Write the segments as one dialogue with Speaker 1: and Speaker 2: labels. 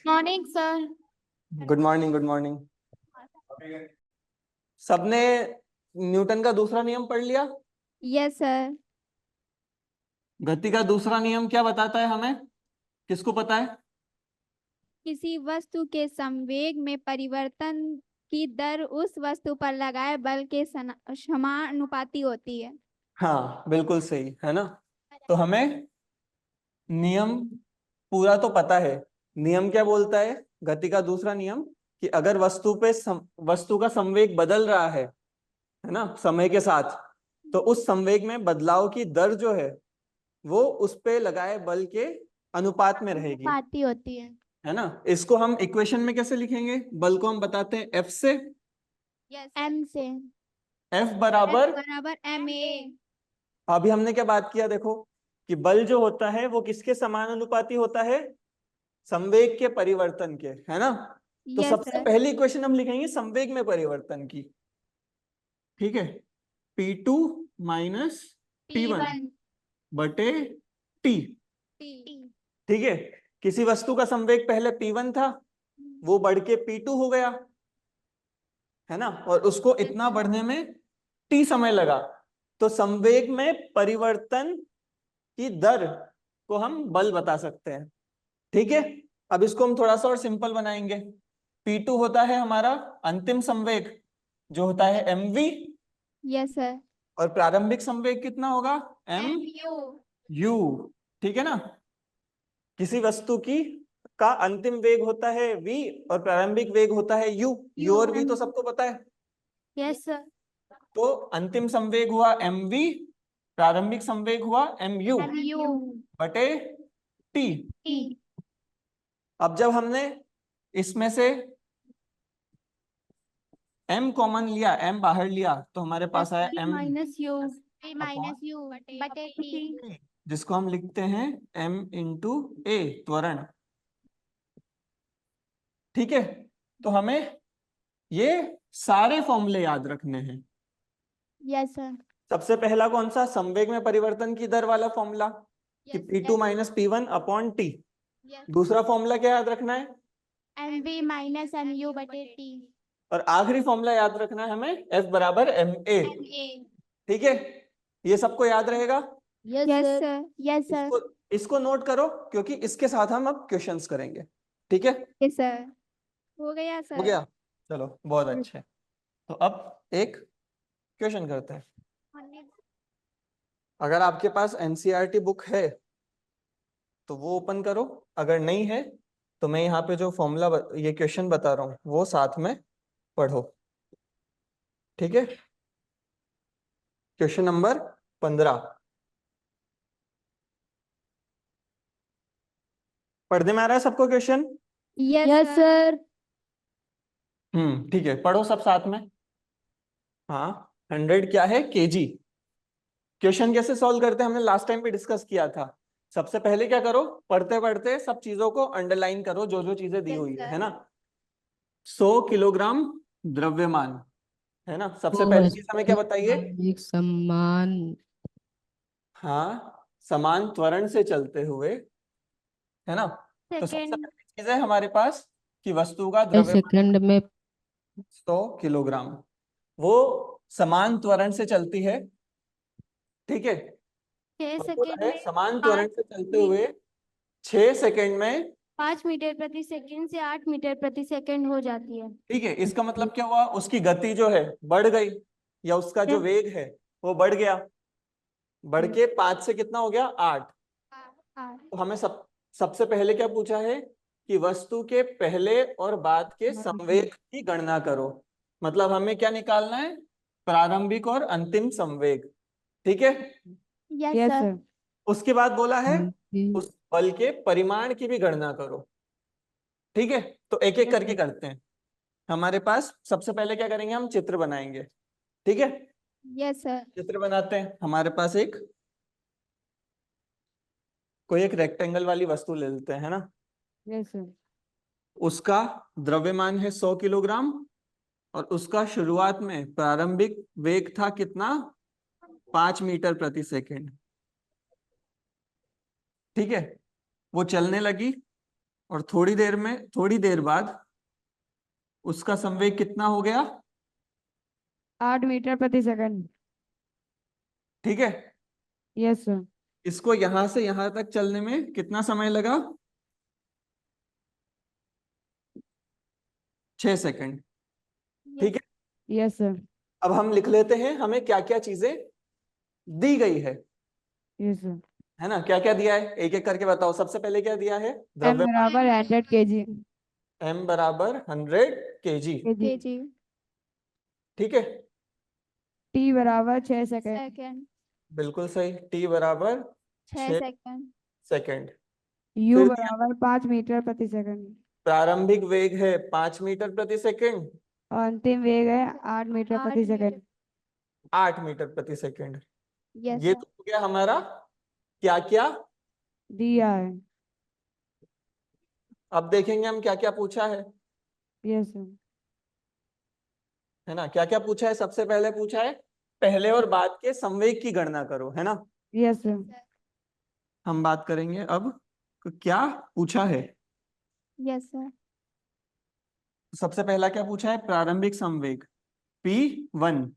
Speaker 1: Morning sir.
Speaker 2: Good morning, good morning. सबने Newton का दूसरा नियम पढ़ लिया?
Speaker 1: Yes sir.
Speaker 2: गति का दूसरा नियम क्या बताता है हमें? किसको पता है?
Speaker 1: किसी वस्तु के संवेग में परिवर्तन की दर उस वस्तु पर लगाए बल के समानुपाती होती है।
Speaker 2: हाँ, बिल्कुल सही है ना। तो हमें नियम पूरा तो पता है। नियम क्या बोलता है? गति का दूसरा नियम कि अगर वस्तु का संवेग बदल रहा है ना, समय के साथ, तो उस संवेग में बदलाव की दर जो है वो उस पे लगाए बल के अनुपात में रहेगी,
Speaker 1: पाती होती
Speaker 2: है ना। इसको हम इक्वेशन में कैसे लिखेंगे? बल को हम बताते हैं एफ से।
Speaker 1: है। एम से।
Speaker 2: एफ बराबर,
Speaker 1: बराबर एम ए।
Speaker 2: अभी हमने क्या बात किया देखो, कि बल जो होता है वो किसके समानुपाती होता है? संवेग के परिवर्तन के, है ना। तो
Speaker 1: यस
Speaker 2: सबसे
Speaker 1: सर।
Speaker 2: पहली इक्वेशन हम लिखेंगे संवेग में परिवर्तन की। ठीक है, P2 माइनस P1
Speaker 1: P1
Speaker 2: बटे T।
Speaker 1: T।
Speaker 2: ठीक है, किसी वस्तु का संवेग पहले P1 था, वो बढ़ के P2 हो गया, है ना, और उसको इतना बढ़ने में T समय लगा। तो संवेग में परिवर्तन की दर को हम बल बता सकते हैं। ठीक है, अब इसको हम थोड़ा सा और सिंपल बनाएंगे। P2 होता है हमारा अंतिम संवेग, जो होता है mv,
Speaker 1: यस सर।
Speaker 2: और प्रारंभिक संवेग कितना होगा? m
Speaker 1: you.
Speaker 2: u। ठीक है ना, किसी वस्तु की का अंतिम वेग होता है v और प्रारंभिक वेग होता है u। u और v तो सबको पता है।
Speaker 1: Yes sir.
Speaker 2: तो अंतिम संवेग हुआ mv, प्रारंभिक संवेग हुआ mu
Speaker 1: यू
Speaker 2: बटे t।
Speaker 1: टी।
Speaker 2: अब जब हमने इसमें से m कॉमन लिया, m बाहर लिया, तो हमारे पास आया m
Speaker 1: minus you.
Speaker 2: Upon
Speaker 1: you बटे टी।
Speaker 2: जिसको हम लिखते हैं m इंटू ए, त्वरण। ठीक है, तो हमें ये सारे फॉर्मूले याद रखने हैं।
Speaker 1: Yes sir.
Speaker 2: सबसे पहला कौन सा? संवेग में परिवर्तन की दर वाला फॉर्मूला, कि P2 minus P1 upon T। दूसरा फॉर्मूला क्या याद रखना है?
Speaker 1: M V minus M U बटे टी।
Speaker 2: और आखिरी फॉर्मूला याद रखना है हमें, F बराबर एम ए। ठीक है, ये सबको याद रहेगा?
Speaker 1: Yes sir. Yes sir.
Speaker 2: इसको इसको नोट करो, क्योंकि इसके साथ हम अब क्वेश्चंस करेंगे। ठीक है,
Speaker 1: यस सर। हो गया
Speaker 2: हो
Speaker 1: सर।
Speaker 2: गया। चलो, बहुत अच्छे। तो अब एक क्वेश्चन करते हैं। अगर आपके पास एनसीईआरटी बुक है तो वो ओपन करो, अगर नहीं है तो मैं यहाँ पे जो फॉर्मूला ये क्वेश्चन बता रहा हूँ वो साथ में पढ़ो। ठीक है, क्वेश्चन नंबर 15 पढ़ने में आ रहा है सबको क्वेश्चन?
Speaker 1: Yes sir.
Speaker 2: ठीक है, पढ़ो सब साथ में। हाँ, 100 क्या है? केजी। क्वेश्चन कैसे सॉल्व करते हैं हमने लास्ट टाइम भी डिस्कस किया था। सबसे पहले क्या करो, पढ़ते पढ़ते सब चीजों को अंडरलाइन करो, जो जो चीजें दी हुई है ना। 100 किलोग्राम द्रव्यमान, है ना। सबसे
Speaker 3: वो
Speaker 2: पहली चीज हमें क्या बताइए?
Speaker 3: एक सम्मान
Speaker 2: हाँ, समान त्वरण से चलते हुए, है ना। तो सबसे
Speaker 1: सेकेंड।
Speaker 2: पहली चीज है हमारे पास कि वस्तु का द्रव्यमान
Speaker 3: सेकंड में
Speaker 2: 100 किलोग्राम, वो समान त्वरण से चलती है। ठीक है,
Speaker 1: 6 सेकेंड में
Speaker 2: समान त्वरण से चलते हुए 6 सेकंड में।
Speaker 1: 5 मीटर प्रति सेकेंड से 8 मीटर प्रति सेकेंड हो जाती है।
Speaker 2: ठीक है, इसका मतलब क्या हुआ? उसकी गति जो है बढ़ गई, या उसका जो वेग है वो बढ़ गया। बढ़ के 5 से कितना हो गया? 8। तो हमें सबसे पहले क्या पूछा है कि वस्तु के पहले और बाद के संवेग की गणना करो। मतलब हमें क्या निकालना है? प्रारंभिक और अंतिम संवेग। ठीक है,
Speaker 1: यस सर।
Speaker 2: उसके बाद बोला है उस बल के परिमाण की भी गणना करो। ठीक है, तो एक एक करके करते हैं। हमारे पास सबसे पहले क्या करेंगे, हम चित्र बनाएंगे। ठीक है,
Speaker 1: यस सर।
Speaker 2: चित्र बनाते हैं। हमारे पास कोई एक रेक्टेंगल वाली वस्तु ले लेते हैं, है ना।
Speaker 3: यस सर
Speaker 2: उसका द्रव्यमान है 100 किलोग्राम, और उसका शुरुआत में प्रारंभिक वेग था कितना? 5 मीटर प्रति सेकेंड। ठीक है, वो चलने लगी, और थोड़ी देर बाद उसका संवेग कितना हो गया?
Speaker 3: 8 मीटर प्रति सेकंड।
Speaker 2: ठीक है,
Speaker 3: यस सर।
Speaker 2: इसको यहां से यहां तक चलने में कितना समय लगा? 6 सेकंड। ठीक है,
Speaker 3: यस सर।
Speaker 2: अब हम लिख लेते हैं हमें क्या क्या चीजें दी गई है
Speaker 3: यस सर।
Speaker 2: है ना? क्या क्या दिया है, एक एक करके बताओ। सबसे पहले क्या दिया है?
Speaker 3: एम बराबर 100 kg।
Speaker 2: m बराबर 100 kg।
Speaker 1: केजी।
Speaker 2: ठीक है,
Speaker 3: टी बराबर 6 सेकंड।
Speaker 1: सेकंड।
Speaker 2: बिल्कुल सही। t बराबर
Speaker 1: 6
Speaker 2: 6
Speaker 1: सेकंड।
Speaker 2: सेकंड।
Speaker 3: यू
Speaker 2: फिर
Speaker 3: बराबर 5 मीटर प्रति सेकंड।
Speaker 2: प्रारंभिक वेग है 5 मीटर प्रति सेकंड,
Speaker 3: और अंतिम वेग है 8 मीटर
Speaker 1: 8
Speaker 3: प्रति
Speaker 1: मीटर।
Speaker 3: सेकंड।
Speaker 2: 8 मीटर प्रति सेकंड।
Speaker 1: यस
Speaker 2: ये
Speaker 1: सर।
Speaker 2: तो हो गया हमारा क्या क्या।
Speaker 3: दिया है।
Speaker 2: अब देखेंगे हम क्या क्या पूछा
Speaker 3: यस सर।
Speaker 2: है ना? क्या क्या पूछा है? सबसे पहले पूछा है पहले और बाद के संवेग की गणना करो, है ना?
Speaker 3: Yes sir.
Speaker 2: हम बात करेंगे अब क्या पूछा है।
Speaker 1: Yes sir.
Speaker 2: सबसे पहला क्या पूछा है? प्रारंभिक संवेग P1।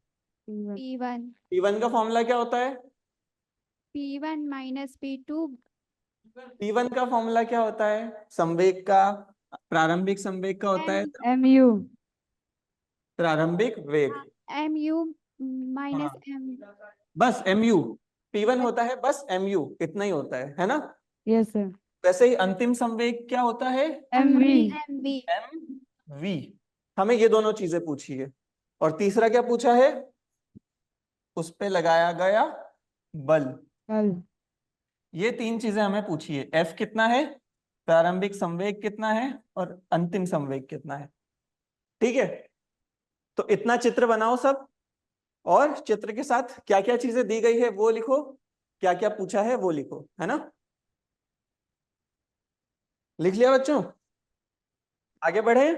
Speaker 1: P1।
Speaker 2: P1 का फॉर्मूला क्या होता है?
Speaker 1: P1 minus P2।
Speaker 2: P1 का फॉर्मूला क्या होता है? संवेग का, प्रारंभिक संवेग का होता है
Speaker 3: एम यू।
Speaker 2: प्रारंभिक वेग।
Speaker 1: MU माइनस
Speaker 2: हाँ,
Speaker 1: M।
Speaker 2: बस mu। P1 होता है बस mu, इतना ही होता है ना?
Speaker 3: Yes sir.
Speaker 2: वैसे ही अंतिम संवेग क्या होता है?
Speaker 3: M V.
Speaker 1: MV।
Speaker 2: mv। हमें ये दोनों चीजें पूछी है। और तीसरा क्या पूछा है? उस पे लगाया गया बल।
Speaker 3: कल।
Speaker 2: ये तीन चीजें हमें पूछी है। F कितना है, प्रारंभिक संवेग कितना है, और अंतिम संवेग कितना है। ठीक है, तो इतना चित्र बनाओ सब, और चित्र के साथ क्या क्या चीजें दी गई है वो लिखो, क्या क्या पूछा है वो लिखो, है ना? लिख लिया बच्चों? आगे बढ़े?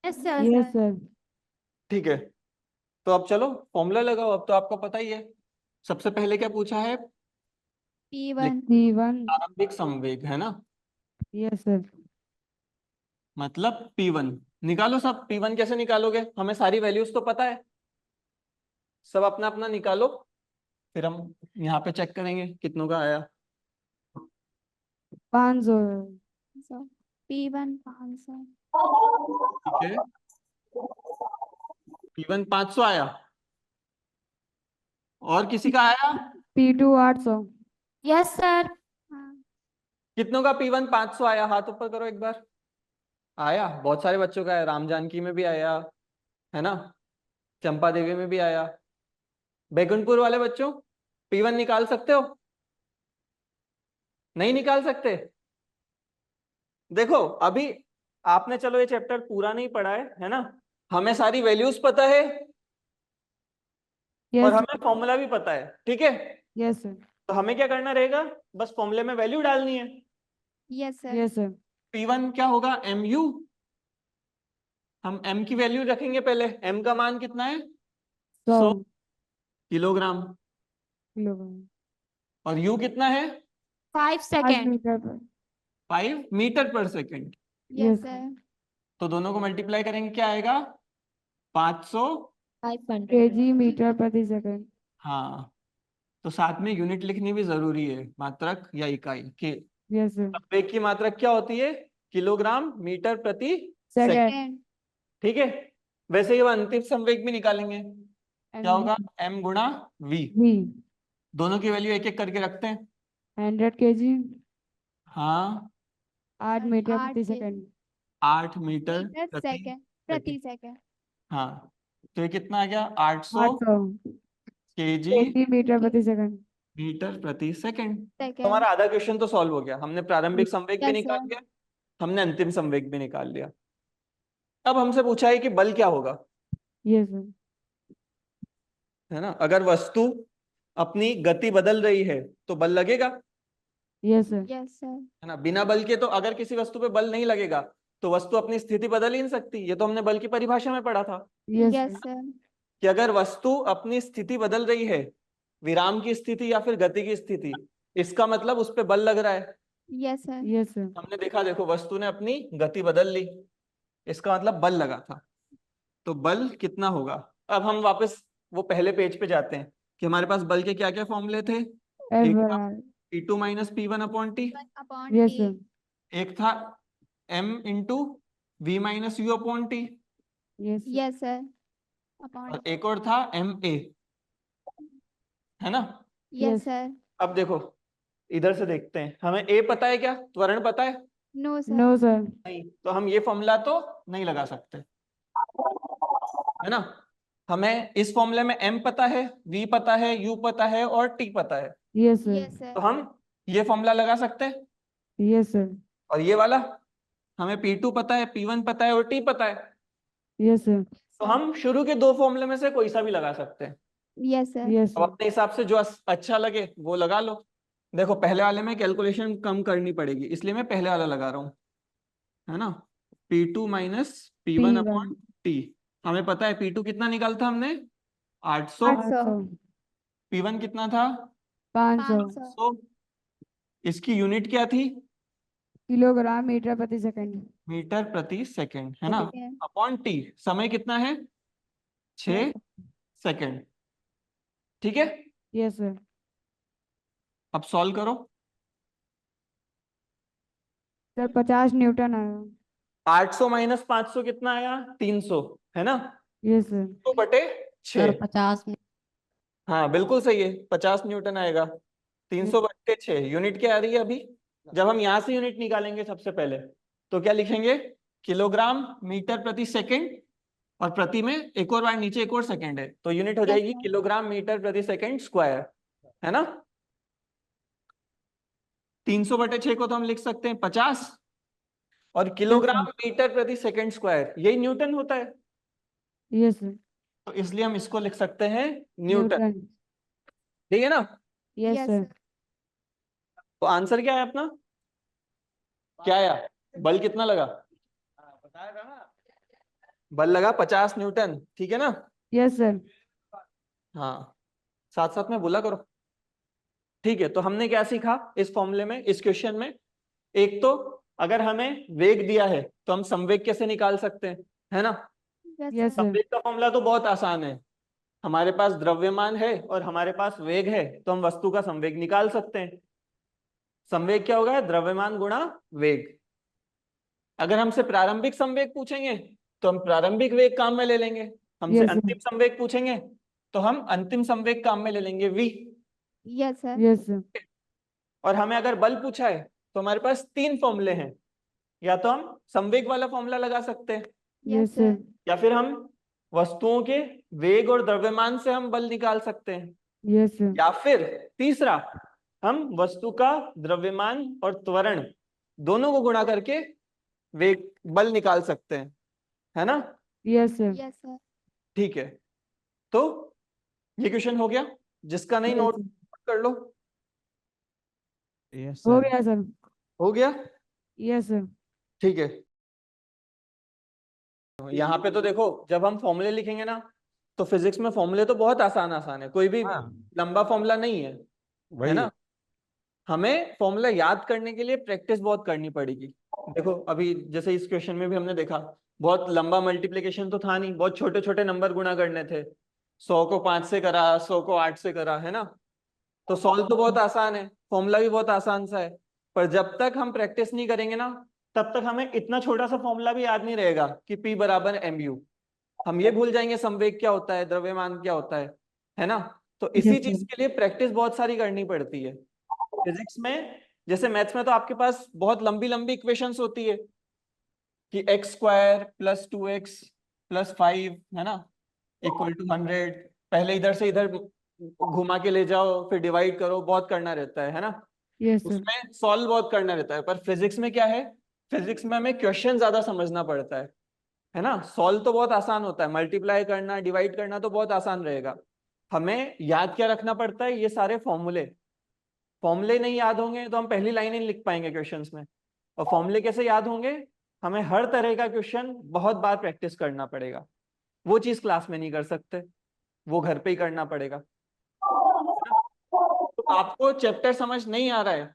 Speaker 1: Yes sir.
Speaker 3: Yes sir.
Speaker 2: ठीक है, तो अब चलो फॉर्मूला लगाओ। अब तो आपको पता ही है। सबसे पहले क्या पूछा है?
Speaker 1: P1।
Speaker 3: P1।
Speaker 2: प्रारंभिक संवेग, है ना?
Speaker 3: Yes sir.
Speaker 2: मतलब P1 निकालो सब। P1 कैसे निकालोगे? हमें सारी वैल्यूज तो पता है, सब अपना अपना निकालो, फिर हम यहाँ पे चेक करेंगे कितनों का आया।
Speaker 3: 500।
Speaker 1: P1 500।
Speaker 2: ठीक है, P1 500 आया। और किसी का आया?
Speaker 3: P2 800।
Speaker 1: Yes sir. हाँ।
Speaker 2: कितनों का P1 500 आया? हाथ ऊपर करो एक बार। आया, बहुत सारे बच्चों का आया। राम जानकी में भी आया, है ना? चंपा देवी में भी आया। बैकुंठपुर वाले बच्चों, P1 निकाल सकते हो? नहीं निकाल सकते? देखो अभी आपने, चलो ये चैप्टर पूरा नहीं पढ़ा है ना? हमें सारी वैल्यूज पता है और
Speaker 3: यस।
Speaker 2: हमें फॉर्मूला भी पता है। ठीक है,
Speaker 3: यस सर।
Speaker 2: तो हमें क्या करना रहेगा? बस फॉर्मूले में वैल्यू डालनी है।
Speaker 1: Yes sir.
Speaker 3: Yes sir.
Speaker 2: P1 क्या होगा? mu। हम m की वैल्यू रखेंगे पहले। m का मान कितना है?
Speaker 3: 100
Speaker 2: 100 किलोग्राम।
Speaker 3: किलोग्राम।
Speaker 2: और u कितना है?
Speaker 1: 5
Speaker 3: 5
Speaker 1: सेकंड।
Speaker 3: मीटर पर।
Speaker 2: 5 मीटर पर सेकंड।
Speaker 1: Yes
Speaker 3: yes
Speaker 1: sir.
Speaker 2: तो दोनों को मल्टीप्लाई करेंगे, क्या आएगा? 500।
Speaker 1: 500
Speaker 3: kg मीटर प्रति सेकंड।
Speaker 2: हाँ, तो साथ में यूनिट लिखनी भी जरूरी है, मात्रक या इकाई के।
Speaker 3: Yes sir.
Speaker 2: संवेग की मात्रक क्या होती है? किलोग्राम मीटर प्रति सेकंड।
Speaker 3: सेकंड।
Speaker 1: सेकंड।
Speaker 2: ठीक है, वैसे ही वो अंतिम संवेग भी निकालेंगे। क्या
Speaker 3: एम
Speaker 2: होगा? m गुणा v।
Speaker 3: वी।
Speaker 2: दोनों की वैल्यू एक एक करके रखते हैं।
Speaker 3: 100 kg।
Speaker 2: हाँ,
Speaker 3: 8 मीटर
Speaker 1: 8
Speaker 3: प्रति सेकंड।
Speaker 2: 8 मीटर
Speaker 1: मीटर
Speaker 2: प्रति
Speaker 1: सेकंड प्रति
Speaker 2: सेकंड।
Speaker 1: सेकंड।
Speaker 2: हाँ, तो ये कितना आ गया? 800
Speaker 3: 800
Speaker 2: केजी
Speaker 3: kg मीटर प्रति सेकंड।
Speaker 2: मीटर प्रति सेकंड। तो
Speaker 1: सेकंड।
Speaker 2: हमारा आधा क्वेश्चन तो सॉल्व हो गया। हमने प्रारंभिक संवेग भी
Speaker 1: यस
Speaker 2: निकाल
Speaker 1: सर।
Speaker 2: लिया, हमने अंतिम संवेग भी निकाल लिया। अब हमसे पूछा है कि बल क्या होगा,
Speaker 3: यस सर।
Speaker 2: है ना? अगर वस्तु अपनी गति बदल रही है तो बल लगेगा,
Speaker 3: यस सर।
Speaker 1: Yes sir.
Speaker 2: है ना? बिना बल के तो, अगर किसी वस्तु पे बल नहीं लगेगा तो वस्तु अपनी स्थिति बदल ही नहीं सकती। ये तो हमने बल की परिभाषा में पढ़ा था
Speaker 3: यस
Speaker 1: यस
Speaker 3: सर।
Speaker 1: सर।
Speaker 2: कि अगर वस्तु अपनी स्थिति बदल रही है, विराम की स्थिति या फिर गति की स्थिति, इसका मतलब उस पे बल लग रहा है।
Speaker 1: Yes sir.
Speaker 3: Yes, sir.
Speaker 2: हमने देखा, देखो वस्तु ने अपनी गति बदल ली, इसका मतलब बल लगा था। तो बल कितना होगा? अब हम वापस वो पहले पेज पे जाते हैं कि हमारे पास बल के क्या क्या फॉर्मूले थे।
Speaker 3: F
Speaker 2: एक
Speaker 3: bar
Speaker 2: था
Speaker 3: R.
Speaker 2: P2 minus P1 upon T,
Speaker 1: upon
Speaker 3: Yes,
Speaker 1: T.
Speaker 3: sir.
Speaker 2: एक था M into V minus you upon T,
Speaker 3: Yes, sir.
Speaker 1: Yes sir. Upon
Speaker 2: और एक और था MA, है ना।
Speaker 1: Yes
Speaker 3: Yes.
Speaker 1: सर।
Speaker 2: अब देखो इधर से देखते हैं, हमें A पता है क्या, त्वरण पता है?
Speaker 1: No sir.
Speaker 3: No, sir.
Speaker 2: नहीं, तो हम ये फॉर्मूला तो नहीं लगा सकते, है ना। हमें इस फॉर्मूले में M पता है, V पता है, U पता है और T पता है,
Speaker 3: Yes, sir.
Speaker 1: यस
Speaker 2: तो
Speaker 1: सर।
Speaker 2: हम ये फॉर्मूला लगा सकते हैं।
Speaker 3: Yes, sir.
Speaker 2: और ये वाला हमें P2 पता है, P1 पता है और T पता है,
Speaker 3: Yes, sir.
Speaker 2: तो हम शुरू के दो फॉर्मूले में से कोई सा भी लगा सकते हैं।
Speaker 1: Yes sir.
Speaker 3: Yes,
Speaker 2: अब
Speaker 3: sir.
Speaker 2: अपने हिसाब से जो अच्छा लगे वो लगा लो। देखो पहले वाले में कैलकुलेशन कम करनी पड़ेगी, इसलिए मैं पहले वाला लगा रहा हूँ, है ना। P2 minus P1 upon
Speaker 3: P1.
Speaker 2: T, हमें पता है P2 कितना निकाला था हमने, 800,
Speaker 3: 800.
Speaker 2: P1 कितना था,
Speaker 3: 500.
Speaker 2: 100, इसकी यूनिट क्या थी,
Speaker 3: किलोग्राम मीटर प्रति सेकंड.
Speaker 2: मीटर प्रति सेकंड, है ना,
Speaker 1: ठीक है।
Speaker 2: अपॉन टी, समय कितना है, 6 सेकंड, ठीक है।
Speaker 3: Yes, sir.
Speaker 2: अब सॉल्व करो।
Speaker 3: सर 50 न्यूटन आया.
Speaker 2: 800 माइनस 500 कितना आया, 300, है ना।
Speaker 3: Yes, sir.
Speaker 2: 2 बटे 6,
Speaker 4: 50।
Speaker 2: हाँ बिल्कुल सही है, 50 न्यूटन आएगा। 300 बटे 6, यूनिट क्या आ रही है अभी, जब हम यहाँ से यूनिट निकालेंगे सबसे पहले तो क्या लिखेंगे, किलोग्राम मीटर प्रति सेकंड, और प्रति में एक और बार नीचे एक और सेकंड है, तो यूनिट हो
Speaker 1: Yes,
Speaker 2: जाएगी
Speaker 1: sir.
Speaker 2: किलोग्राम मीटर प्रति सेकंड स्क्वायर, है ना। 300 बटे 6 को तो हम लिख सकते हैं 50, और किलोग्राम मीटर प्रति सेकंड स्क्वायर यही न्यूटन होता है,
Speaker 3: Yes, sir.
Speaker 2: तो इसलिए हम इसको लिख सकते हैं न्यूटन,
Speaker 3: न्यूटन.
Speaker 2: ठीक है ना।
Speaker 3: Yes,
Speaker 1: Yes,
Speaker 3: sir.
Speaker 1: sir.
Speaker 2: तो आंसर क्या है अपना, क्या आया, बल कितना लगा, बल लगा 50 न्यूटन, ठीक है ना।
Speaker 3: Yes, sir.
Speaker 2: हाँ, साथ साथ में बोला करो, ठीक है। तो हमने क्या सीखा इस फॉर्मूले में, इस क्वेश्चन में, एक तो अगर हमें वेग दिया है तो हम संवेग कैसे निकाल सकते हैं, है ना।
Speaker 1: Yes,
Speaker 3: Yes,
Speaker 1: sir.
Speaker 3: sir.
Speaker 2: संवेग का फॉर्मूला तो बहुत आसान है, हमारे पास द्रव्यमान है और हमारे पास वेग है, तो हम वस्तु का संवेग निकाल सकते हैं। संवेग क्या होगा, द्रव्यमान गुणा वेग। अगर हमसे प्रारंभिक संवेग पूछेंगे तो हम प्रारंभिक वेग काम में ले लेंगे, हमसे
Speaker 3: Yes, sir.
Speaker 2: अंतिम संवेग पूछेंगे तो हम अंतिम संवेग काम में ले लेंगे, v।
Speaker 1: Yes, sir.
Speaker 3: Yes, sir.
Speaker 2: और हमें अगर बल पूछा है तो हमारे पास 3 फॉर्मूले हैं, या तो हम संवेग वाला फॉर्मूला लगा सकते हैं,
Speaker 3: Yes, sir.
Speaker 2: या फिर हम वस्तुओं के वेग और द्रव्यमान से हम बल निकाल सकते हैं,
Speaker 3: Yes, sir.
Speaker 2: या फिर तीसरा हम वस्तु का द्रव्यमान और त्वरण दोनों को गुणा करके वेग बल निकाल सकते हैं, है ना।
Speaker 3: Yes, sir.
Speaker 1: Yes, sir.
Speaker 2: ठीक है, तो ये क्वेश्चन हो गया, जिसका नहीं
Speaker 3: Yes,
Speaker 2: नोट
Speaker 3: sir.
Speaker 2: कर लो।
Speaker 3: हो गया सर.
Speaker 2: हो गया,
Speaker 3: Yes, sir.
Speaker 2: ठीक है। यहाँ पे तो देखो जब हम फॉर्मूले लिखेंगे ना, तो फिजिक्स में फॉर्मूले तो बहुत आसान आसान है, कोई भी लंबा फॉर्मूला नहीं है ना। हमें फॉर्मूला याद करने के लिए प्रैक्टिस बहुत करनी पड़ेगी। देखो अभी जैसे इस क्वेश्चन में भी हमने देखा, बहुत लंबा मल्टीप्लिकेशन तो था नहीं, बहुत छोटे छोटे नंबर गुणा करने थे, 100 को 5 से करा, 100 को 8 से करा, है ना। तो सॉल्व तो बहुत आसान है, फॉर्मूला भी बहुत आसान सा है, पर जब तक हम प्रैक्टिस नहीं करेंगे ना, तब तक हमें इतना छोटा सा फॉर्मूला भी याद नहीं रहेगा कि P बराबर mu। हम ये भूल जाएंगे संवेग क्या होता है, द्रव्यमान क्या होता है ना। तो इसी
Speaker 3: Yes, sir.
Speaker 2: चीज के लिए प्रैक्टिस बहुत सारी करनी पड़ती है। फिजिक्स में जैसे मैथ्स में तो आपके पास बहुत लंबी लंबी इक्वेशंस होती है कि x square plus 2x plus 5, है ना, इक्वल टू 100, पहले इधर से इधर घुमा के ले जाओ, फिर डिवाइड करो, बहुत करना रहता है ना।
Speaker 3: Yes, sir.
Speaker 2: उसमें सॉल्व बहुत करना रहता है, पर फिजिक्स में क्या है, फिजिक्स में हमें क्वेश्चन ज्यादा समझना पड़ता है ना। सॉल्व तो बहुत आसान होता है, मल्टीप्लाई करना डिवाइड करना तो बहुत आसान रहेगा, हमें याद क्या रखना पड़ता है, ये सारे फॉर्मूले। फॉर्मूले नहीं याद होंगे तो हम पहली लाइन ही नहीं लिख पाएंगे क्वेश्चंस में, और फॉर्मूले कैसे याद होंगे, हमें हर तरह का क्वेश्चन बहुत बार प्रैक्टिस करना पड़ेगा, वो चीज क्लास में नहीं कर सकते, वो घर पे ही करना पड़ेगा। तो आपको चैप्टर समझ नहीं आ रहा है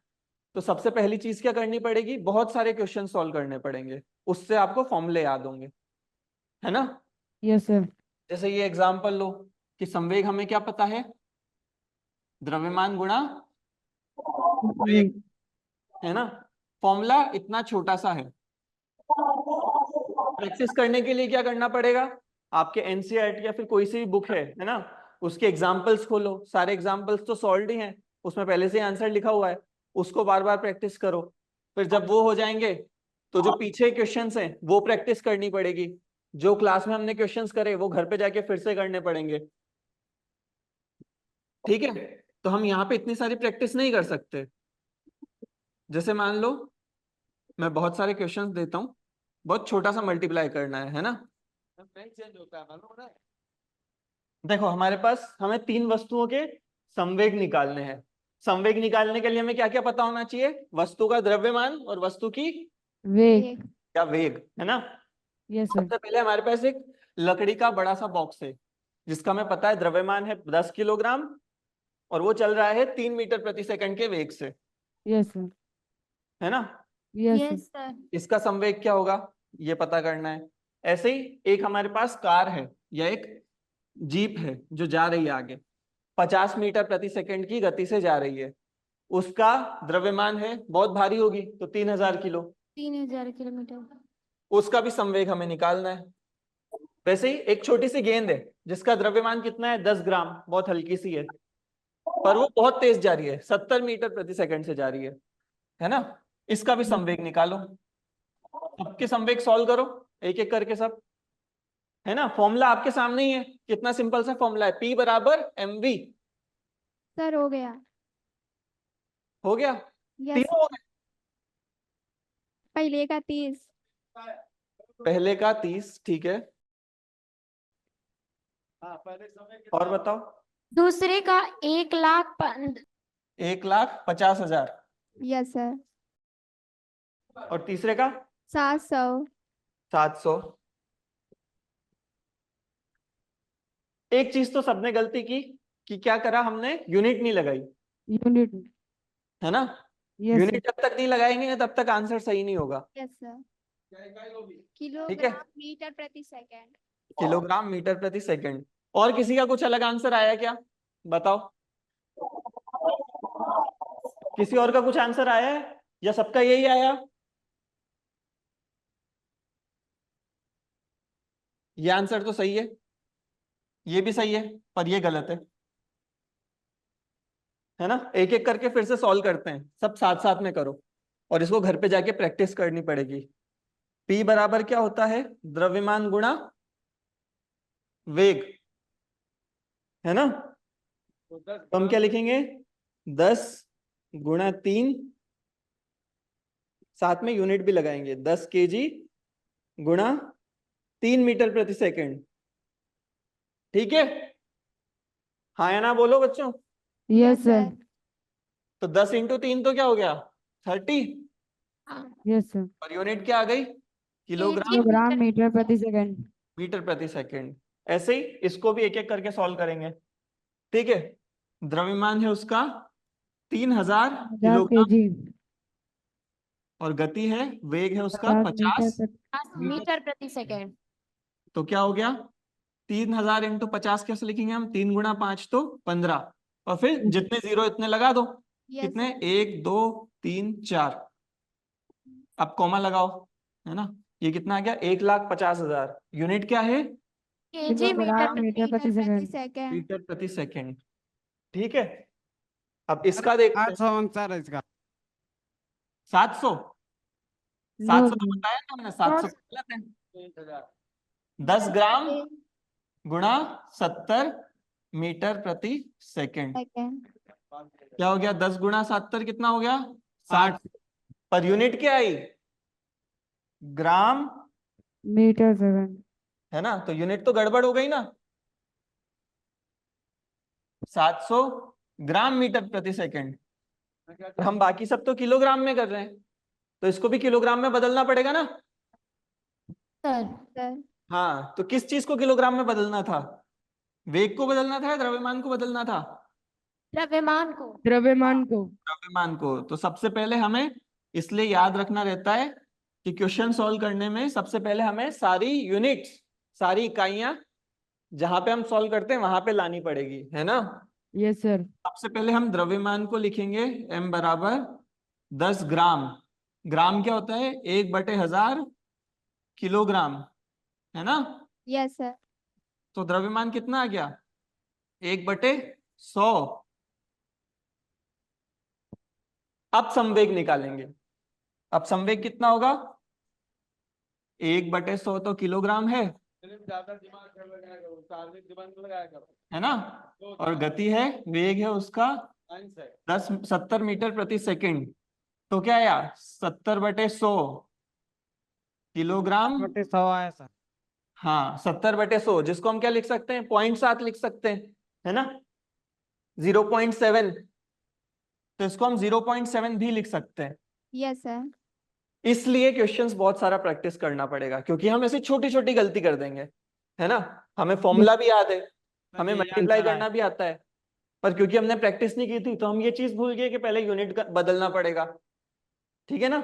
Speaker 2: तो सबसे पहली चीज क्या करनी पड़ेगी, बहुत सारे क्वेश्चन सॉल्व करने पड़ेंगे, उससे आपको फॉर्मूले याद होंगे, है ना।
Speaker 3: Yes sir.
Speaker 2: जैसे ये एग्जांपल लो कि संवेग हमें क्या पता है, द्रव्यमान गुणा वेग, है ना। फॉर्मूला इतना छोटा सा है। प्रैक्टिस करने के लिए क्या करना पड़ेगा, आपके एनसीईआरटी या फिर कोई सी भी बुक है ना, उसके एग्जांपल्स खोलो, सारे एग्जांपल्स तो सॉल्व ही हैं, उसमें पहले से आंसर लिखा हुआ है, उसको बार बार प्रैक्टिस करो। फिर जब वो हो जाएंगे तो जो पीछे क्वेश्चंस हैं वो प्रैक्टिस करनी पड़ेगी, जो क्लास में हमने क्वेश्चंस करे वो घर पे जाके फिर से करने पड़ेंगे, ठीक है। तो हम यहाँ पे इतनी सारी प्रैक्टिस नहीं कर सकते। जैसे मान लो मैं बहुत सारे क्वेश्चंस देता हूँ, बहुत छोटा सा मल्टीप्लाई करना है ना। चेंज होता है मालूम है। देखो हमारे पास हमें तीन वस्तुओं के संवेग निकालने हैं। संवेग निकालने के लिए हमें क्या क्या पता होना चाहिए, वस्तु का द्रव्यमान और वस्तु की
Speaker 3: वेग।
Speaker 1: एक।
Speaker 2: या वेग, है ना।
Speaker 3: Yes sir.
Speaker 2: सबसे पहले हमारे पास एक लकड़ी का बड़ा सा बॉक्स है, जिसका हमें पता है द्रव्यमान है 10 किलोग्राम और वो चल रहा है 3 मीटर प्रति सेकंड के वेग से,
Speaker 3: यस सर।
Speaker 2: है ना।
Speaker 3: Yes
Speaker 1: yes
Speaker 3: sir.
Speaker 1: सर।
Speaker 2: इसका संवेग क्या होगा ये पता करना है। ऐसे ही एक हमारे पास कार है या एक जीप है जो जा रही है आगे, 50 मीटर प्रति सेकंड की गति से जा रही है, उसका द्रव्यमान है, बहुत भारी होगी तो 3000 किलो,
Speaker 1: 3000 किलोमीटर।
Speaker 2: उसका भी संवेग हमें निकालना है। वैसे ही एक छोटी सी गेंद है जिसका द्रव्यमान कितना है 10 ग्राम, बहुत हल्की सी है, पर वो बहुत तेज जा रही है, 70 मीटर प्रति सेकंड से जा रही है ना। इसका भी संवेग निकालो, सबके संवेग सॉल्व करो एक एक करके सब, है ना। फॉर्मूला आपके सामने ही है, कितना सिंपल सा फॉर्मूला है, P बराबर mv।
Speaker 1: सर हो गया।
Speaker 2: हो गया,
Speaker 1: यस।
Speaker 2: तीनों हो गए।
Speaker 1: पहले का 30।
Speaker 2: पहले का 30, ठीक है। और बताओ।
Speaker 4: दूसरे का
Speaker 2: 1,50,000।
Speaker 1: Yes sir.
Speaker 2: और तीसरे का
Speaker 1: 700।
Speaker 2: 700। एक चीज तो सबने गलती की कि क्या करा, हमने यूनिट नहीं लगाई,
Speaker 3: यूनिट।
Speaker 2: है ना।
Speaker 3: Yes sir.
Speaker 2: यूनिट जब तक नहीं लगाएंगे तब तक आंसर सही नहीं होगा,
Speaker 1: यस सर।
Speaker 2: ठीक है।
Speaker 1: किलोग्राम मीटर प्रति सेकंड।
Speaker 2: किलोग्राम मीटर प्रति सेकंड। और किसी का कुछ अलग आंसर आया क्या, बताओ। किसी और का कुछ आंसर आया है या सबका यही आया, ये आंसर तो सही है, ये भी सही है, पर ये गलत है ना। एक एक करके फिर से सॉल्व करते हैं, सब साथ साथ में करो और इसको घर पे जाके प्रैक्टिस करनी पड़ेगी। P बराबर क्या होता है, द्रव्यमान गुणा वेग, है ना। तो हम क्या लिखेंगे, 10 गुणा 3, साथ में यूनिट भी लगाएंगे, 10 kg गुणा 3 मीटर प्रति सेकंड, ठीक है। हाँ या ना बोलो बच्चों।
Speaker 3: Yes sir.
Speaker 2: तो 10 इंटू 3 तो क्या हो गया 30,
Speaker 3: यस सर।
Speaker 2: और यूनिट क्या आ गई, किलोग्राम
Speaker 3: किलोग्राम मीटर प्रति सेकंड।
Speaker 2: मीटर प्रति सेकंड। ऐसे ही इसको भी एक एक करके सॉल्व करेंगे, ठीक है। द्रव्यमान है उसका 3000
Speaker 3: 10
Speaker 2: किलोग्राम
Speaker 3: केजी।
Speaker 2: और गति है, वेग है उसका
Speaker 3: 50 मीटर
Speaker 2: 50 मीटर।
Speaker 4: मीटर प्रति सेकंड।
Speaker 2: तो क्या हो गया, 3000 इंटू 50 कैसे लिखेंगे हम, 3 गुणा 5 तो 15, और फिर जितने जीरो इतने लगा दो,
Speaker 1: यस
Speaker 2: कितने
Speaker 1: सर।
Speaker 2: 1 2 3 4, अब कॉमा लगाओ, है ना। ये कितना आ गया 1,50,000, यूनिट क्या है
Speaker 4: केजी
Speaker 3: किलोग्राम
Speaker 4: मीटर
Speaker 3: मीटर प्रति सेकंड।
Speaker 1: सेकंड।
Speaker 2: मीटर प्रति सेकंड, ठीक है। अब इसका देखते हैं,
Speaker 5: 800 आंसर है इसका।
Speaker 2: 700।
Speaker 3: नो
Speaker 2: 700 तो बताया ना हमने, 700 गलत है। 10 ग्राम गुणा 70 मीटर प्रति सेकंड,
Speaker 1: सेकंड।
Speaker 2: क्या हो गया, 10 गुणा 70 कितना हो गया 60, पर यूनिट क्या आई ग्राम,
Speaker 3: मीटर सेकंड।
Speaker 2: है ना। तो यूनिट तो गड़बड़ हो गई ना, 700 ग्राम मीटर प्रति सेकंड, हम बाकी सब तो किलोग्राम में कर रहे हैं, तो इसको भी किलोग्राम में बदलना पड़ेगा ना।
Speaker 4: सर।
Speaker 1: सर।
Speaker 2: हाँ, तो किस चीज को किलोग्राम में बदलना था, वेग को बदलना था या द्रव्यमान को बदलना था,
Speaker 4: द्रव्यमान को।
Speaker 3: द्रव्यमान को।
Speaker 2: द्रव्यमान को। तो सबसे पहले हमें इसलिए याद रखना रहता है कि क्वेश्चन सॉल्व करने में सबसे पहले हमें सारी यूनिट्स, सारी इकाइयां जहां पे हम सॉल्व करते हैं वहां पे लानी पड़ेगी, है ना।
Speaker 3: Yes sir.
Speaker 2: सबसे पहले हम द्रव्यमान को लिखेंगे m बराबर 10 ग्राम। ग्राम क्या होता है? 1/1000 किलोग्राम, है ना।
Speaker 1: Yes sir.
Speaker 2: तो द्रव्यमान कितना आ गया? 1/100। अब संवेग निकालेंगे। अब संवेग कितना होगा? 1/100 तो किलोग्राम है ना। और गति है, वेग है उसका 70 मीटर प्रति सेकंड। तो क्या आया? 70/100 किलोग्राम।
Speaker 5: 100 आया सर।
Speaker 2: हाँ, 70/100, जिसको हम क्या लिख सकते हैं? 0.7 लिख सकते हैं, है ना। 0.7, तो इसको हम 0.7 भी लिख सकते हैं।
Speaker 1: Yes sir.
Speaker 2: इसलिए क्वेश्चंस बहुत सारा प्रैक्टिस करना पड़ेगा, क्योंकि हम ऐसी छोटी छोटी गलती कर देंगे, है ना। हमें फॉर्मूला भी याद है, हमें
Speaker 5: यही
Speaker 2: मल्टीप्लाई
Speaker 5: आंसर
Speaker 2: करना
Speaker 5: आया।
Speaker 2: भी आता है, पर क्योंकि हमने प्रैक्टिस नहीं की थी तो हम ये चीज भूल गए कि पहले यूनिट बदलना पड़ेगा। ठीक है ना।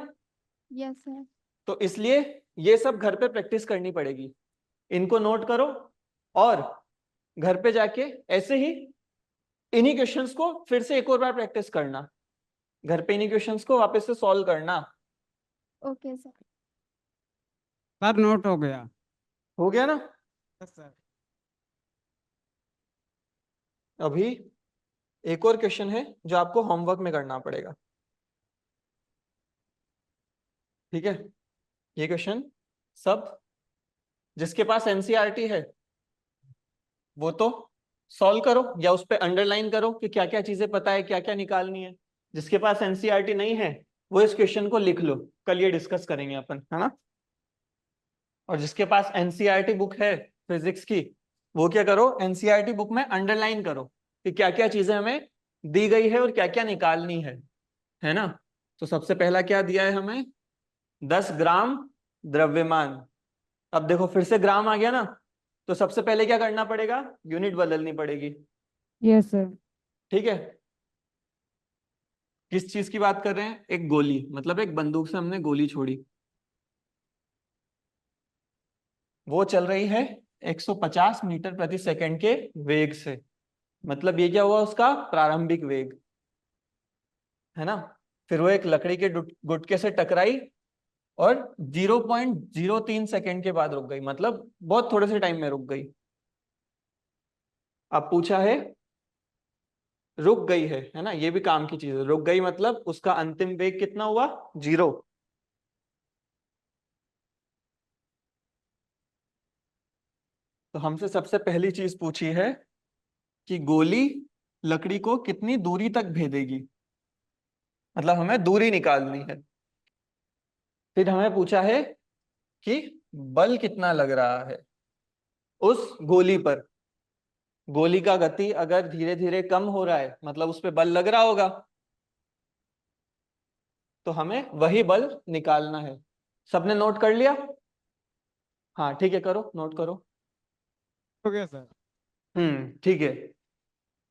Speaker 1: Yes sir.
Speaker 2: तो इसलिए ये सब घर पे प्रैक्टिस करनी पड़ेगी। इनको नोट करो और घर पे जाके ऐसे ही इन्हीं क्वेश्चंस को फिर से एक और बार प्रैक्टिस करना। घर पे इन्हीं क्वेश्चंस को वापस से सॉल्व करना।
Speaker 1: Okay sir.
Speaker 5: सर नोट हो गया।
Speaker 2: हो गया ना।
Speaker 5: Yes sir.
Speaker 2: अभी एक और क्वेश्चन है जो आपको होमवर्क में करना पड़ेगा। ठीक है। ये क्वेश्चन सब जिसके पास एनसीईआरटी है वो तो सॉल्व करो या उस पर अंडरलाइन करो कि क्या क्या चीजें पता है, क्या क्या निकालनी है। जिसके पास एनसीईआरटी नहीं है वो इस क्वेश्चन को लिख लो, कल ये डिस्कस करेंगे अपन, है ना। और जिसके पास एनसीईआरटी बुक है फिजिक्स की, वो क्या करो, एनसीईआरटी बुक में अंडरलाइन करो कि क्या क्या चीजें हमें दी गई है और क्या क्या निकालनी है ना। तो सबसे पहला क्या दिया है हमें? 10 ग्राम द्रव्यमान। अब देखो फिर से ग्राम आ गया ना, तो सबसे पहले क्या करना पड़ेगा? यूनिट बदलनी पड़ेगी।
Speaker 3: Yes sir.
Speaker 2: ठीक है। किस चीज की बात कर रहे हैं? एक गोली, मतलब एक बंदूक से हमने गोली छोड़ी, वो चल रही है 150 मीटर प्रति सेकंड के वेग से। मतलब ये क्या हुआ? उसका प्रारंभिक वेग, है ना। फिर वो एक लकड़ी के गुटके से टकराई और 0.03 सेकंड के बाद रुक गई, मतलब बहुत थोड़े से टाइम में रुक गई। अब पूछा है रुक गई है ना, ये भी काम की चीज है। रुक गई मतलब उसका अंतिम वेग कितना हुआ? 0। तो हमसे सबसे पहली चीज पूछी है कि गोली लकड़ी को कितनी दूरी तक भेदेगी, मतलब हमें दूरी निकालनी है। फिर हमें पूछा है कि बल कितना लग रहा है उस गोली पर। गोली का गति अगर धीरे धीरे कम हो रहा है मतलब उस पर बल लग रहा होगा, तो हमें वही बल निकालना है। सबने नोट कर लिया? हाँ ठीक है, करो, नोट करो।
Speaker 5: हो गया सर।
Speaker 2: ठीक है।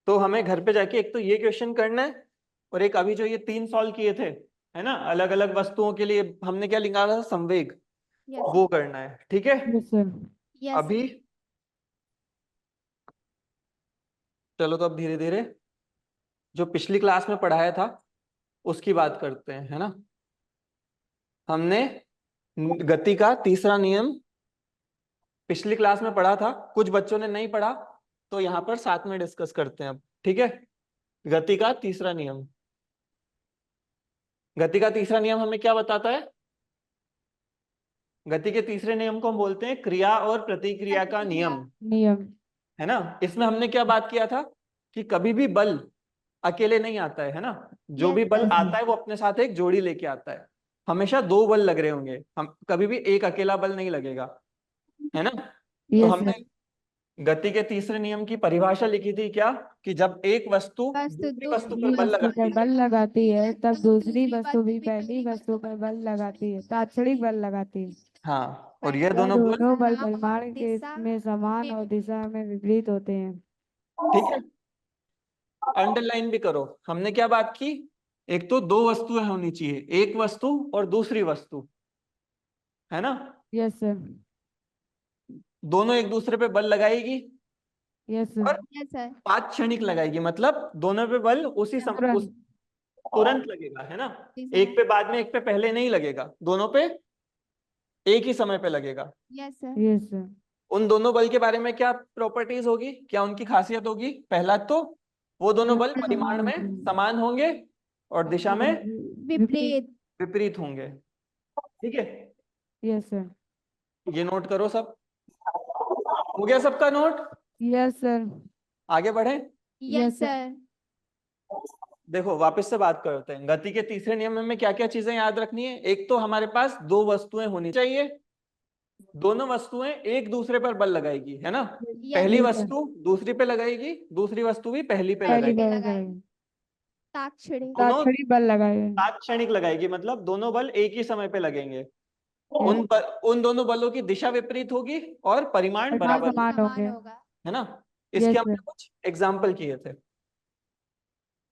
Speaker 2: तो हमें घर पे जाके एक तो ये क्वेश्चन करना है, और एक अभी जो ये 3 सॉल्व किए थे, है ना, अलग अलग वस्तुओं के लिए हमने क्या निकाला था? संवेग।
Speaker 1: यस
Speaker 2: वो करना है, ठीक है।
Speaker 3: Yes sir.
Speaker 1: यस
Speaker 2: अभी चलो, तो अब धीरे धीरे जो पिछली क्लास में पढ़ाया था उसकी बात करते हैं, है ना। हमने गति का तीसरा नियम पिछली क्लास में पढ़ा था, कुछ बच्चों ने नहीं पढ़ा, तो यहाँ पर साथ में डिस्कस करते हैं अब, ठीक है। गति का तीसरा नियम। गति का तीसरा नियम हमें क्या बताता है? गति के तीसरे नियम को हम बोलते हैं क्रिया और प्रतिक्रिया का नियम,
Speaker 3: नियम।
Speaker 2: है ना। इसमें हमने क्या बात किया था कि कभी भी बल अकेले नहीं आता है ना। जो भी बल आता है वो अपने साथ एक जोड़ी लेके आता है। हमेशा 2 बल लग रहे होंगे, हम कभी भी एक अकेला बल नहीं लगेगा, है ना। तो
Speaker 3: यस
Speaker 2: हमने
Speaker 3: सर।
Speaker 2: गति के तीसरे नियम की परिभाषा लिखी थी क्या? कि जब एक वस्तु
Speaker 1: वस्तु
Speaker 2: दूसरी वस्तु
Speaker 3: दूसरी
Speaker 2: पर बल
Speaker 3: वस्तु पर
Speaker 2: लगाती है,
Speaker 3: बल लगाती है तब दूसरी वस्तु भी पहली वस्तु पर बल लगाती है, तात्क्षणिक बल लगाती है।
Speaker 2: हाँ, और यह
Speaker 3: यह
Speaker 2: दोनों बल,
Speaker 3: दोनों बल परिमाण के में समान और दिशा में विपरीत होते हैं।
Speaker 2: ठीक है। अंडरलाइन भी करो। हमने क्या बात की, एक तो दो वस्तुएं होनी चाहिए, एक वस्तु और दूसरी वस्तु, है ना।
Speaker 3: Yes sir.
Speaker 2: दोनों एक दूसरे पे बल लगाएगी
Speaker 3: यस सर।
Speaker 2: और
Speaker 1: यस सर।
Speaker 2: तात्क्षणिक लगाएगी, मतलब दोनों पे बल
Speaker 3: तुरंत।
Speaker 2: तुरंत लगेगा, है ना।
Speaker 1: जी सर।
Speaker 2: एक पे बाद में, एक पे पहले नहीं लगेगा, दोनों पे एक ही समय पे लगेगा।
Speaker 1: Yes sir.
Speaker 3: Yes sir.
Speaker 2: उन दोनों बल के बारे में क्या प्रॉपर्टीज होगी, क्या उनकी खासियत होगी। पहला तो वो दोनों बल परिमाण में समान होंगे और दिशा में
Speaker 1: विपरीत।
Speaker 2: विपरीत होंगे। ठीक है,
Speaker 3: यस सर।
Speaker 2: ये नोट करो सब। हो गया सबका नोट।
Speaker 3: Yes sir.
Speaker 2: आगे बढ़े।
Speaker 1: Yes
Speaker 3: Yes, sir.
Speaker 1: सर।
Speaker 2: देखो वापस से बात करते हैं, गति के तीसरे नियम में क्या क्या चीजें याद रखनी है। एक तो हमारे पास दो वस्तुएं होनी चाहिए, दोनों वस्तुएं एक दूसरे पर बल लगाएगी, है ना। पहली
Speaker 1: Yes, sir.
Speaker 2: वस्तु दूसरी पे लगाएगी, दूसरी वस्तु भी पहली पे
Speaker 3: पहली
Speaker 2: लगाएगी।
Speaker 3: बार
Speaker 1: लगाएगी।
Speaker 3: लगाएगी।
Speaker 1: ताक्षणिक।
Speaker 2: दोनों
Speaker 3: तात्क्षणिक बल लगाए।
Speaker 2: तात्क्षणिक लगाएगी, मतलब दोनों बल एक ही समय पे लगेंगे।
Speaker 3: Yes.
Speaker 2: उन दोनों बलों की दिशा विपरीत होगी और परिमाण
Speaker 3: परिमाण
Speaker 2: बराबर होगा,
Speaker 3: समान होंगे।
Speaker 1: होगा।
Speaker 2: है ना। इसके
Speaker 3: Yes,
Speaker 2: हमने
Speaker 3: sir.
Speaker 2: कुछ एग्जाम्पल किए थे,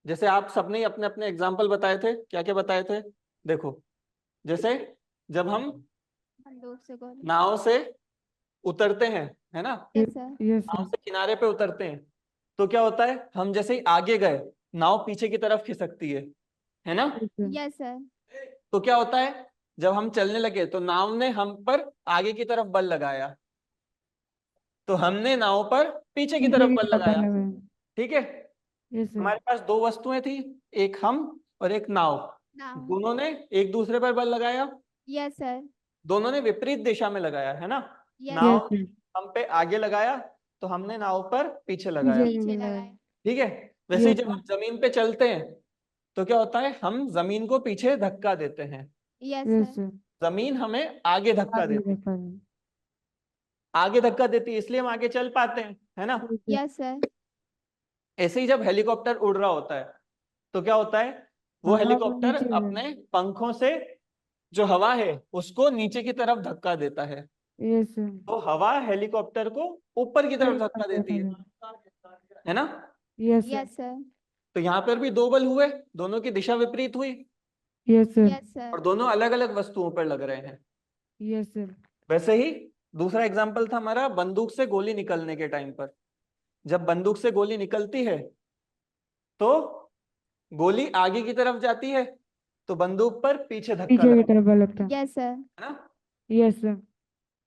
Speaker 2: जैसे आप सबने अपने अपने एग्जाम्पल बताए थे। क्या क्या बताए थे, देखो। जैसे जब हम
Speaker 1: बंदूक से गोली।
Speaker 2: नाव से उतरते हैं, है ना,
Speaker 1: यस सर।
Speaker 3: Yes,
Speaker 2: नाव
Speaker 3: sir.
Speaker 2: से किनारे पे उतरते हैं, तो क्या होता है, हम जैसे ही आगे गए नाव पीछे की तरफ खिसकती है ना।
Speaker 3: Yes, sir.
Speaker 1: Yes sir.
Speaker 2: तो क्या होता है, जब हम चलने लगे तो नाव ने हम पर आगे की तरफ बल लगाया, तो हमने नाव पर पीछे की तरफ बल लगाया।
Speaker 3: लगाए।
Speaker 2: ठीक है,
Speaker 3: Yes, sir.
Speaker 2: हमारे पास दो वस्तुएं थी, एक हम और एक नाव।
Speaker 1: नाउ।
Speaker 2: दोनों ने एक दूसरे पर बल लगाया,
Speaker 1: यस सर।
Speaker 2: दोनों ने विपरीत दिशा में लगाया, है ना।
Speaker 1: Yes.
Speaker 2: नाव
Speaker 3: Yes, sir.
Speaker 2: हम पे आगे लगाया तो हमने नाव पर पीछे लगाया।
Speaker 3: पीछे
Speaker 1: पीछे
Speaker 3: लगाए।
Speaker 1: लगाए।
Speaker 2: ठीक है, वैसे ही
Speaker 3: Yes,
Speaker 2: जब हम
Speaker 3: sir.
Speaker 2: जमीन पे चलते हैं तो क्या होता है, हम जमीन को पीछे धक्का देते हैं,
Speaker 1: यस
Speaker 3: Yes,
Speaker 1: सर।
Speaker 3: sir.
Speaker 2: जमीन हमें आगे धक्का
Speaker 3: आगे
Speaker 2: देती है।
Speaker 3: देखा है।
Speaker 2: आगे धक्का देती है इसलिए हम आगे चल पाते हैं, है ना।
Speaker 3: Yes, sir.
Speaker 1: Yes sir.
Speaker 2: ऐसे ही जब हेलीकॉप्टर उड़ रहा होता है तो क्या होता है, वो
Speaker 3: हवा को
Speaker 2: हेलीकॉप्टर
Speaker 3: नीचे है।
Speaker 2: अपने पंखों से जो हवा है उसको नीचे की तरफ धक्का देता है,
Speaker 3: Yes, sir.
Speaker 2: तो हवा हेलीकॉप्टर को ऊपर की तरफ धक्का देती है ना।
Speaker 3: Yes, sir.
Speaker 1: Yes sir.
Speaker 2: तो यहाँ पर भी दो बल हुए, दोनों की दिशा विपरीत हुई
Speaker 3: Yes, sir.
Speaker 1: Yes sir.
Speaker 2: और दोनों अलग अलग वस्तुओं पर लग रहे हैं।
Speaker 3: Yes, sir.
Speaker 2: वैसे ही दूसरा एग्जाम्पल था हमारा बंदूक से गोली निकलने के टाइम पर। जब बंदूक से गोली निकलती है तो गोली आगे की तरफ जाती है तो बंदूक पर पीछे धक्का
Speaker 3: पीछे की
Speaker 2: लगता
Speaker 3: तरफ बल लगता है।
Speaker 1: Yes sir.
Speaker 2: है ना।
Speaker 3: Yes, sir.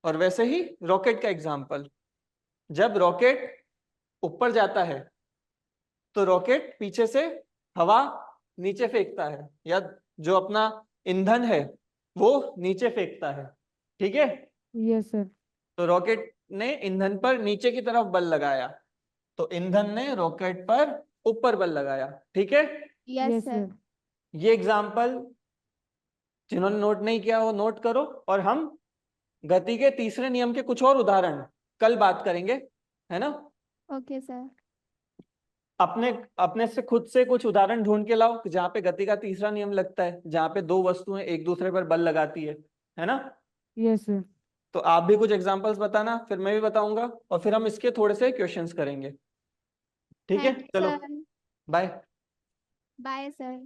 Speaker 2: और वैसे ही रॉकेट का एग्जाम्पल, जब रॉकेट ऊपर जाता है तो रॉकेट पीछे से हवा नीचे फेंकता है, या जो अपना ईंधन है वो नीचे फेंकता है। ठीक है,
Speaker 3: Yes, sir.
Speaker 2: तो रॉकेट ने ईंधन पर नीचे की तरफ बल लगाया, तो ईंधन ने रॉकेट पर ऊपर बल लगाया। ठीक है,
Speaker 1: यस
Speaker 3: Yes,
Speaker 1: सर।
Speaker 3: sir.
Speaker 2: ये एग्जाम्पल जिन्होंने नोट नहीं किया वो नोट करो, और हम गति के तीसरे नियम के कुछ और उदाहरण कल बात करेंगे, है ना।
Speaker 1: Okay sir.
Speaker 2: अपने अपने से खुद से कुछ उदाहरण ढूंढ के लाओ जहाँ पे गति का तीसरा नियम लगता है, जहाँ पे दो वस्तुएं एक दूसरे पर बल लगाती है ना।
Speaker 3: Yes, sir.
Speaker 2: तो आप भी कुछ एग्जांपल्स बताना, फिर मैं भी बताऊंगा, और फिर हम इसके थोड़े से क्वेश्चंस करेंगे। ठीक है,
Speaker 1: थैंक यू
Speaker 2: चलो
Speaker 1: सर।
Speaker 2: बाय।
Speaker 1: Bye sir.